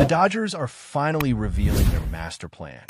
The Dodgers are finally revealing their master plan.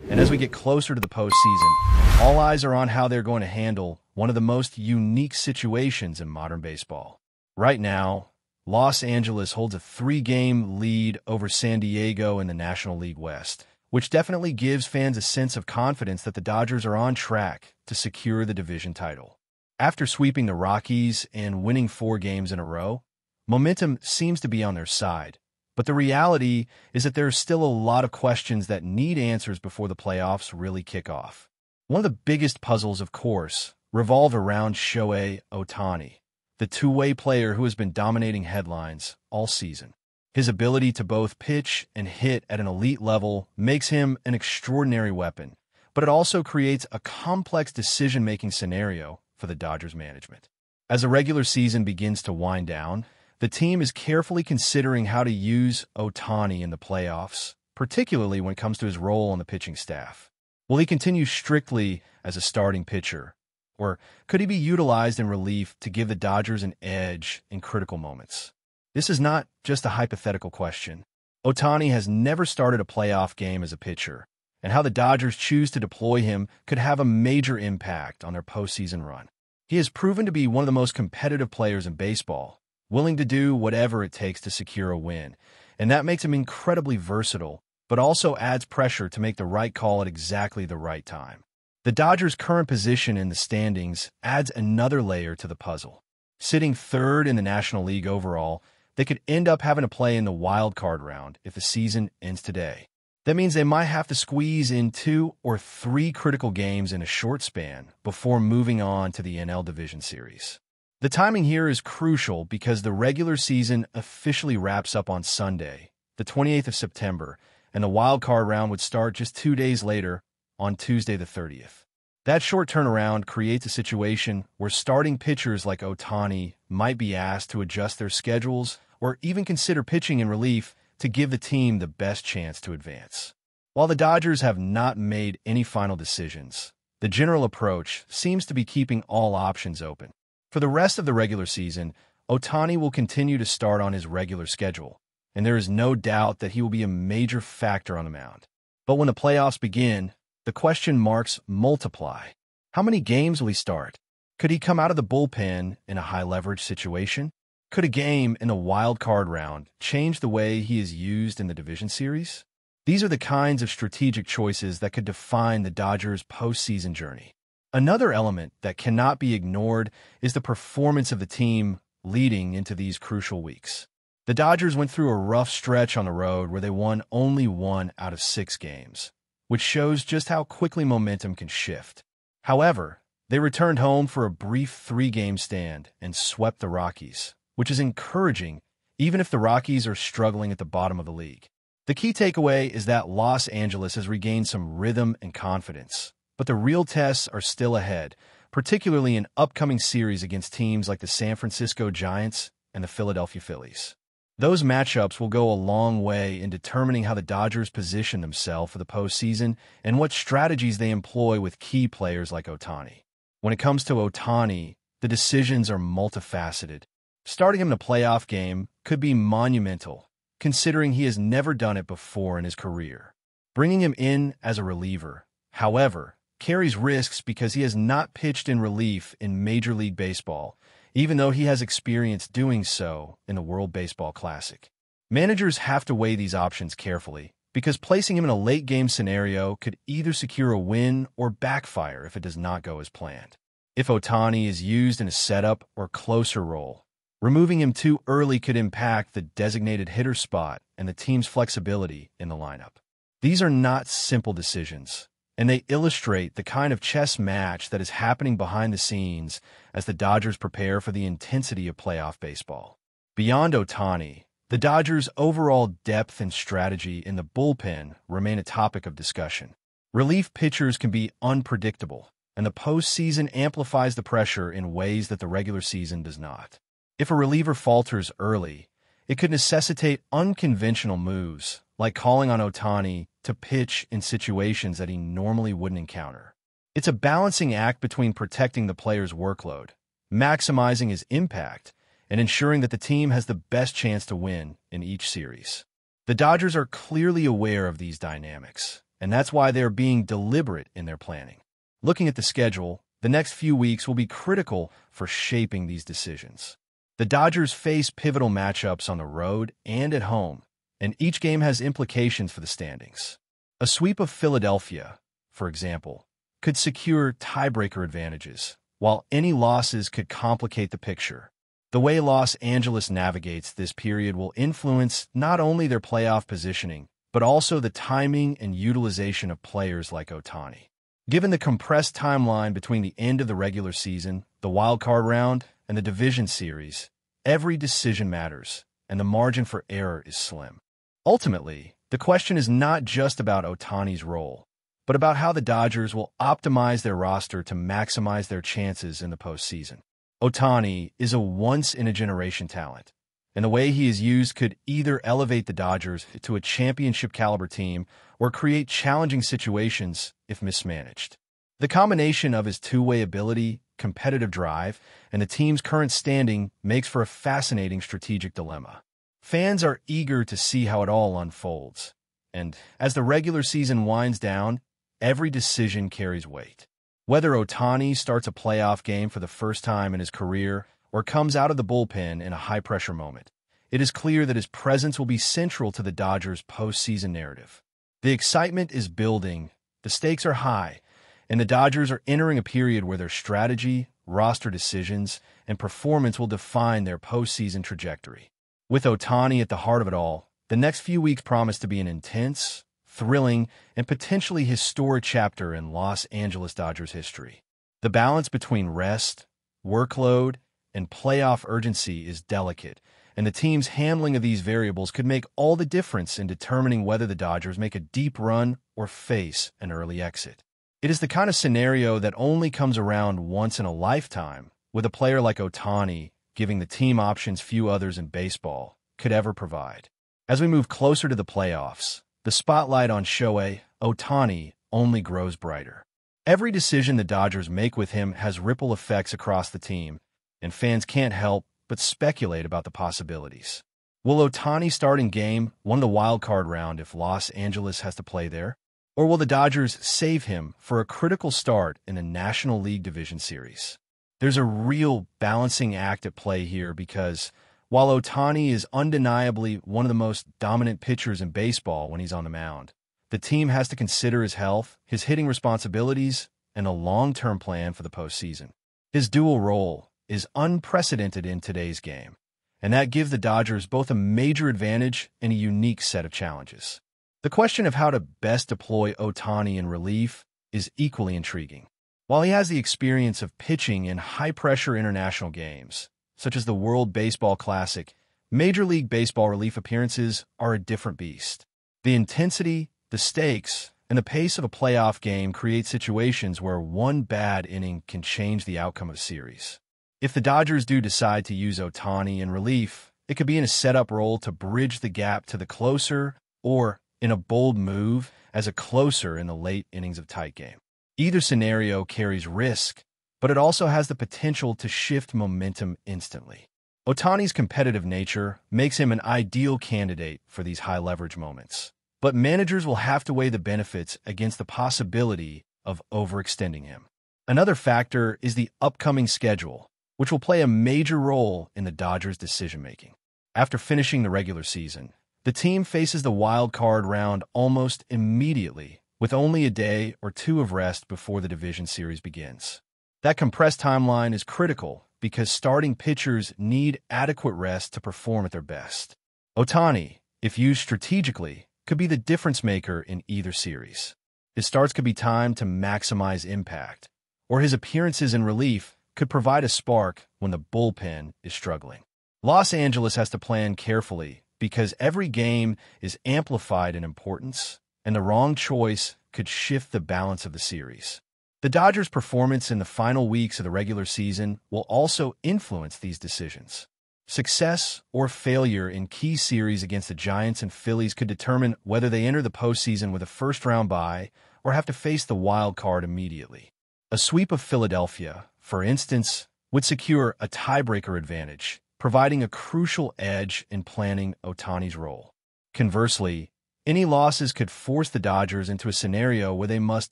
And as we get closer to the postseason, all eyes are on how they're going to handle one of the most unique situations in modern baseball. Right now, Los Angeles holds a 3-game lead over San Diego in the National League West, which definitely gives fans a sense of confidence that the Dodgers are on track to secure the division title. After sweeping the Rockies and winning 4 games in a row, momentum seems to be on their side. But the reality is that there are still a lot of questions that need answers before the playoffs really kick off. One of the biggest puzzles, of course, revolve around Shohei Ohtani, the two-way player who has been dominating headlines all season. His ability to both pitch and hit at an elite level makes him an extraordinary weapon, but it also creates a complex decision-making scenario for the Dodgers management. As the regular season begins to wind down, the team is carefully considering how to use Ohtani in the playoffs, particularly when it comes to his role on the pitching staff. Will he continue strictly as a starting pitcher, or could he be utilized in relief to give the Dodgers an edge in critical moments? This is not just a hypothetical question. Ohtani has never started a playoff game as a pitcher, and how the Dodgers choose to deploy him could have a major impact on their postseason run. He has proven to be one of the most competitive players in baseball, willing to do whatever it takes to secure a win, and that makes him incredibly versatile, but also adds pressure to make the right call at exactly the right time. The Dodgers' current position in the standings adds another layer to the puzzle. Sitting third in the National League overall, they could end up having to play in the wild card round if the season ends today. That means they might have to squeeze in 2 or 3 critical games in a short span before moving on to the NL Division Series. The timing here is crucial because the regular season officially wraps up on Sunday, the 28th of September, and the wild card round would start just 2 days later on Tuesday the 30th. That short turnaround creates a situation where starting pitchers like Ohtani might be asked to adjust their schedules or even consider pitching in relief to give the team the best chance to advance. While the Dodgers have not made any final decisions, the general approach seems to be keeping all options open. For the rest of the regular season, Ohtani will continue to start on his regular schedule, and there is no doubt that he will be a major factor on the mound. But when the playoffs begin, the question marks multiply. How many games will he start? Could he come out of the bullpen in a high-leverage situation? Could a game in the wild card round change the way he is used in the division series? These are the kinds of strategic choices that could define the Dodgers' postseason journey. Another element that cannot be ignored is the performance of the team leading into these crucial weeks. The Dodgers went through a rough stretch on the road where they won only 1 out of 6 games, which shows just how quickly momentum can shift. However, they returned home for a brief 3-game stand and swept the Rockies, which is encouraging even if the Rockies are struggling at the bottom of the league. The key takeaway is that Los Angeles has regained some rhythm and confidence, but the real tests are still ahead, particularly in upcoming series against teams like the San Francisco Giants and the Philadelphia Phillies. Those matchups will go a long way in determining how the Dodgers position themselves for the postseason and what strategies they employ with key players like Ohtani. When it comes to Ohtani, the decisions are multifaceted. Starting him in a playoff game could be monumental, considering he has never done it before in his career. Bringing him in as a reliever, however, carries risks because he has not pitched in relief in Major League Baseball, even though he has experience doing so in the World Baseball Classic. Managers have to weigh these options carefully because placing him in a late-game scenario could either secure a win or backfire if it does not go as planned. If Ohtani is used in a setup or closer role, removing him too early could impact the designated hitter spot and the team's flexibility in the lineup. These are not simple decisions, and they illustrate the kind of chess match that is happening behind the scenes as the Dodgers prepare for the intensity of playoff baseball. Beyond Ohtani, the Dodgers' overall depth and strategy in the bullpen remain a topic of discussion. Relief pitchers can be unpredictable, and the postseason amplifies the pressure in ways that the regular season does not. If a reliever falters early, it could necessitate unconventional moves, like calling on Ohtani to pitch in situations that he normally wouldn't encounter. It's a balancing act between protecting the player's workload, maximizing his impact, and ensuring that the team has the best chance to win in each series. The Dodgers are clearly aware of these dynamics, and that's why they're being deliberate in their planning. Looking at the schedule, the next few weeks will be critical for shaping these decisions. The Dodgers face pivotal matchups on the road and at home, and each game has implications for the standings. A sweep of Philadelphia, for example, could secure tiebreaker advantages, while any losses could complicate the picture. The way Los Angeles navigates this period will influence not only their playoff positioning, but also the timing and utilization of players like Ohtani. Given the compressed timeline between the end of the regular season, the wild card round, and the division series, every decision matters, and the margin for error is slim. Ultimately, the question is not just about Ohtani's role, but about how the Dodgers will optimize their roster to maximize their chances in the postseason. Ohtani is a once-in-a-generation talent, and the way he is used could either elevate the Dodgers to a championship-caliber team or create challenging situations if mismanaged. The combination of his two-way ability, competitive drive, and the team's current standing makes for a fascinating strategic dilemma. Fans are eager to see how it all unfolds, and as the regular season winds down, every decision carries weight. Whether Ohtani starts a playoff game for the first time in his career or comes out of the bullpen in a high-pressure moment, it is clear that his presence will be central to the Dodgers' postseason narrative. The excitement is building, the stakes are high, and the Dodgers are entering a period where their strategy, roster decisions, and performance will define their postseason trajectory. With Ohtani at the heart of it all, the next few weeks promise to be an intense, thrilling, and potentially historic chapter in Los Angeles Dodgers history. The balance between rest, workload, and playoff urgency is delicate, and the team's handling of these variables could make all the difference in determining whether the Dodgers make a deep run or face an early exit. It is the kind of scenario that only comes around once in a lifetime, with a player like Ohtani giving the team options few others in baseball could ever provide. As we move closer to the playoffs, the spotlight on Shohei Ohtani only grows brighter. Every decision the Dodgers make with him has ripple effects across the team, and fans can't help but speculate about the possibilities. Will Ohtani start in Game 1 of the wild card round if Los Angeles has to play there? Or will the Dodgers save him for a critical start in a National League Division Series? There's a real balancing act at play here because while Ohtani is undeniably one of the most dominant pitchers in baseball when he's on the mound, the team has to consider his health, his hitting responsibilities, and a long-term plan for the postseason. His dual role is unprecedented in today's game, and that gives the Dodgers both a major advantage and a unique set of challenges. The question of how to best deploy Ohtani in relief is equally intriguing. While he has the experience of pitching in high-pressure international games, such as the World Baseball Classic, Major League Baseball relief appearances are a different beast. The intensity, the stakes, and the pace of a playoff game create situations where one bad inning can change the outcome of a series. If the Dodgers do decide to use Ohtani in relief, it could be in a setup role to bridge the gap to the closer or in a bold move as a closer in the late innings of tight game. Either scenario carries risk, but it also has the potential to shift momentum instantly. Ohtani's competitive nature makes him an ideal candidate for these high-leverage moments, but managers will have to weigh the benefits against the possibility of overextending him. Another factor is the upcoming schedule, which will play a major role in the Dodgers' decision-making. After finishing the regular season, the team faces the wild card round almost immediately, with only a day or two of rest before the division series begins. That compressed timeline is critical because starting pitchers need adequate rest to perform at their best. Ohtani, if used strategically, could be the difference maker in either series. His starts could be timed to maximize impact, or his appearances in relief could provide a spark when the bullpen is struggling. Los Angeles has to plan carefully because every game is amplified in importance, and the wrong choice could shift the balance of the series. The Dodgers' performance in the final weeks of the regular season will also influence these decisions. Success or failure in key series against the Giants and Phillies could determine whether they enter the postseason with a first-round bye or have to face the wild card immediately. A sweep of Philadelphia, for instance, would secure a tiebreaker advantage, providing a crucial edge in planning Ohtani's role. Conversely, any losses could force the Dodgers into a scenario where they must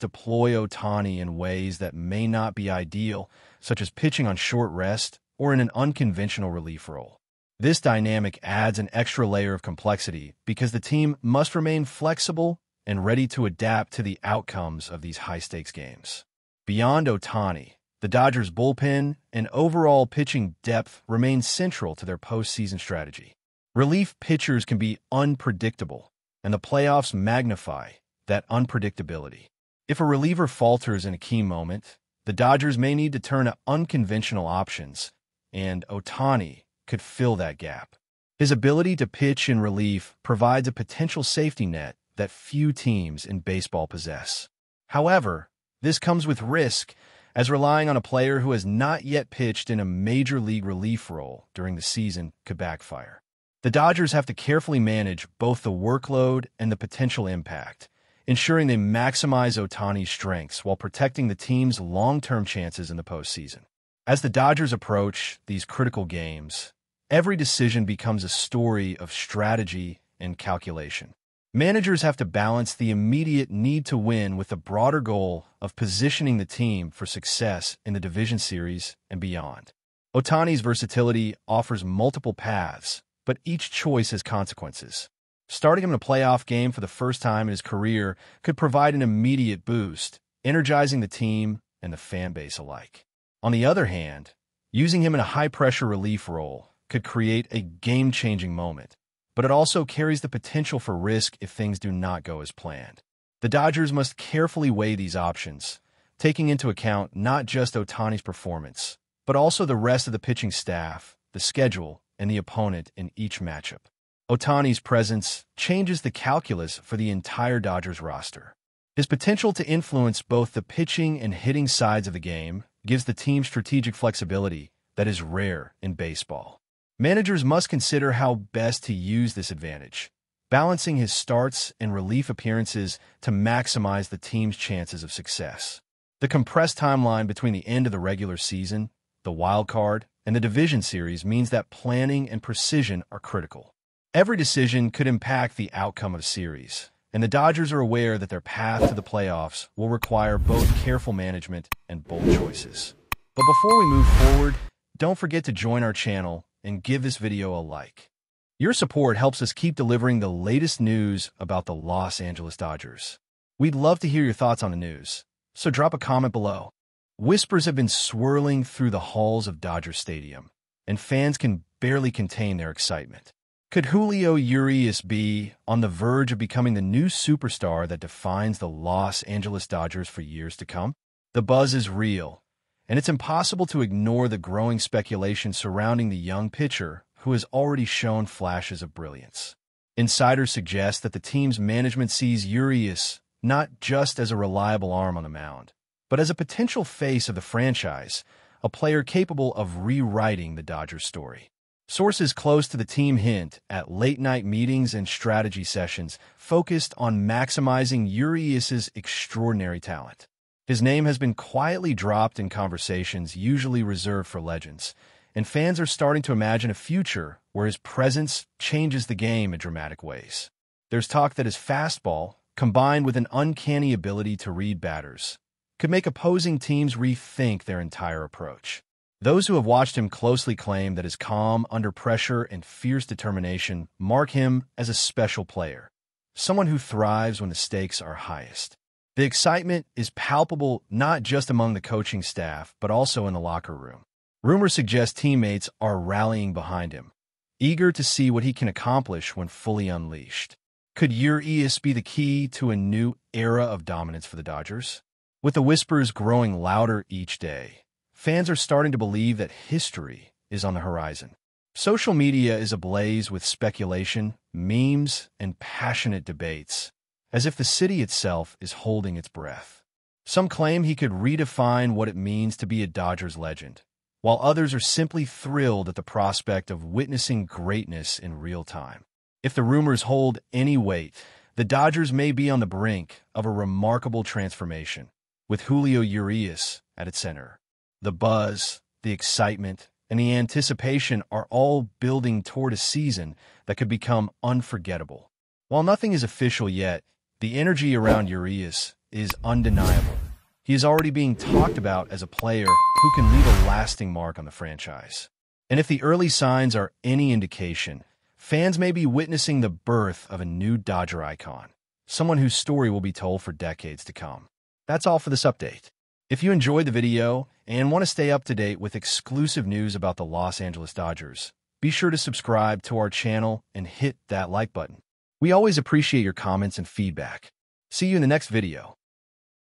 deploy Ohtani in ways that may not be ideal, such as pitching on short rest or in an unconventional relief role. This dynamic adds an extra layer of complexity because the team must remain flexible and ready to adapt to the outcomes of these high-stakes games. Beyond Ohtani, the Dodgers' bullpen and overall pitching depth remain central to their postseason strategy. Relief pitchers can be unpredictable, and the playoffs magnify that unpredictability. If a reliever falters in a key moment, the Dodgers may need to turn to unconventional options, and Ohtani could fill that gap. His ability to pitch in relief provides a potential safety net that few teams in baseball possess. However, this comes with risk, as relying on a player who has not yet pitched in a major league relief role during the season could backfire. The Dodgers have to carefully manage both the workload and the potential impact, ensuring they maximize Ohtani's strengths while protecting the team's long-term chances in the postseason. As the Dodgers approach these critical games, every decision becomes a story of strategy and calculation. Managers have to balance the immediate need to win with the broader goal of positioning the team for success in the division series and beyond. Ohtani's versatility offers multiple paths, but each choice has consequences. Starting him in a playoff game for the first time in his career could provide an immediate boost, energizing the team and the fan base alike. On the other hand, using him in a high-pressure relief role could create a game-changing moment, but it also carries the potential for risk if things do not go as planned. The Dodgers must carefully weigh these options, taking into account not just Ohtani's performance, but also the rest of the pitching staff, the schedule, and the opponent in each matchup. Ohtani's presence changes the calculus for the entire Dodgers roster. His potential to influence both the pitching and hitting sides of the game gives the team strategic flexibility that is rare in baseball. Managers must consider how best to use this advantage, balancing his starts and relief appearances to maximize the team's chances of success. The compressed timeline between the end of the regular season, the wild card, and the division series means that planning and precision are critical. Every decision could impact the outcome of a series, and the Dodgers are aware that their path to the playoffs will require both careful management and bold choices. But before we move forward, don't forget to join our channel and give this video a like. Your support helps us keep delivering the latest news about the Los Angeles Dodgers. We'd love to hear your thoughts on the news, so drop a comment below. Whispers have been swirling through the halls of Dodger Stadium, and fans can barely contain their excitement. Could Julio Urias be on the verge of becoming the new superstar that defines the Los Angeles Dodgers for years to come? The buzz is real, and it's impossible to ignore the growing speculation surrounding the young pitcher who has already shown flashes of brilliance. Insiders suggest that the team's management sees Urias not just as a reliable arm on the mound, but as a potential face of the franchise, a player capable of rewriting the Dodgers story. Sources close to the team hint at late-night meetings and strategy sessions focused on maximizing Urias's extraordinary talent. His name has been quietly dropped in conversations usually reserved for legends, and fans are starting to imagine a future where his presence changes the game in dramatic ways. There's talk that his fastball, combined with an uncanny ability to read batters, could make opposing teams rethink their entire approach. Those who have watched him closely claim that his calm under pressure and fierce determination mark him as a special player, someone who thrives when the stakes are highest. The excitement is palpable not just among the coaching staff, but also in the locker room. Rumors suggest teammates are rallying behind him, eager to see what he can accomplish when fully unleashed. Could Urias be the key to a new era of dominance for the Dodgers? With the whispers growing louder each day, fans are starting to believe that history is on the horizon. Social media is ablaze with speculation, memes, and passionate debates, as if the city itself is holding its breath. Some claim he could redefine what it means to be a Dodgers legend, while others are simply thrilled at the prospect of witnessing greatness in real time. If the rumors hold any weight, the Dodgers may be on the brink of a remarkable transformation, with Julio Urias at its center. The buzz, the excitement, and the anticipation are all building toward a season that could become unforgettable. While nothing is official yet, the energy around URÍAS is undeniable. He is already being talked about as a player who can leave a lasting mark on the franchise. And if the early signs are any indication, fans may be witnessing the birth of a new Dodger icon, someone whose story will be told for decades to come. That's all for this update. If you enjoyed the video and want to stay up to date with exclusive news about the Los Angeles Dodgers, be sure to subscribe to our channel and hit that like button. We always appreciate your comments and feedback. See you in the next video.